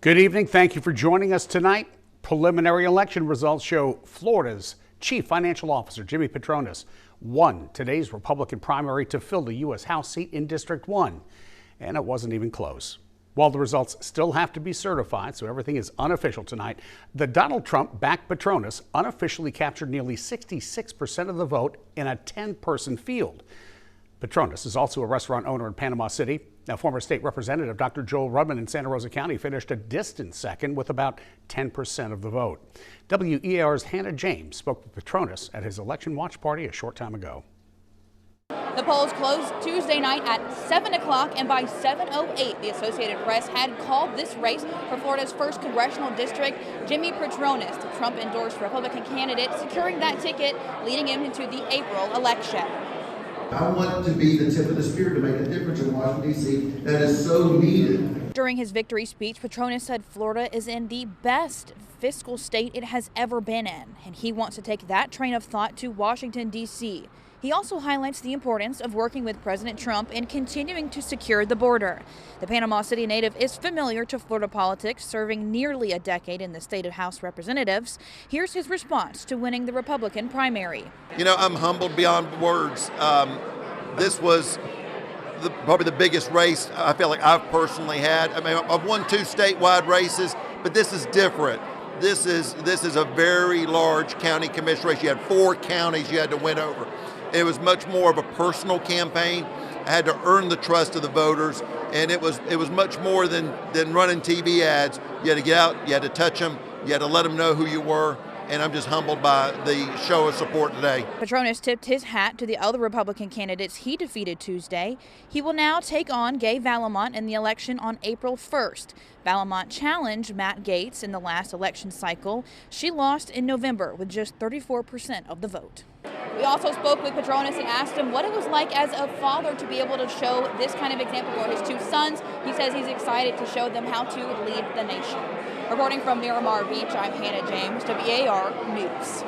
Good evening. Thank you for joining us tonight. Preliminary election results show Florida's chief financial officer, Jimmy Patronis, won today's Republican primary to fill the U.S. House seat in District 1. And it wasn't even close. While the results still have to be certified, so everything is unofficial tonight, the Donald Trump-backed Patronis unofficially captured nearly 66% of the vote in a 10-person field. Patronis is also a restaurant owner in Panama City. Now, former state representative Dr. Joel Rudman in Santa Rosa County finished a distant second with about 10% of the vote. WER's Hannah James spoke with Patronis at his election watch party a short time ago. The polls closed Tuesday night at 7 o'clock, and by 7:08, the Associated Press had called this race for Florida's 1st congressional district Jimmy Patronis, the Trump-endorsed Republican candidate, securing that ticket, leading him into the April election. I want to be the tip of the spear to make a difference in Washington, D.C. that is so needed. During his victory speech, Patronis said Florida is in the best fiscal state it has ever been in, and he wants to take that train of thought to Washington, D.C. He also highlights the importance of working with President Trump in continuing to secure the border. The Panama City native is familiar to Florida politics, serving nearly a decade in the state of House Representatives. Here's his response to winning the Republican primary. You know, I'm humbled beyond words. This was probably the biggest race I feel like I've personally had. I mean, I've won 2 statewide races, but this is different. This is a very large county commission race. You had 4 counties you had to win over. It was much more of a personal campaign. I had to earn the trust of the voters, and it was much more than running TV ads. You had to get out, you had to touch them, you had to let them know who you were, and I'm just humbled by the show of support today. Patronis tipped his hat to the other Republican candidates he defeated Tuesday. He will now take on Gay Valamont in the election on April 1st. Valamont challenged Matt Gaetz in the last election cycle. She lost in November with just 34% of the vote. We also spoke with Patronis and asked him what it was like as a father to be able to show this kind of example for his 2 sons. He says he's excited to show them how to lead the nation. Reporting from Miramar Beach, I'm Hannah James, WAR News.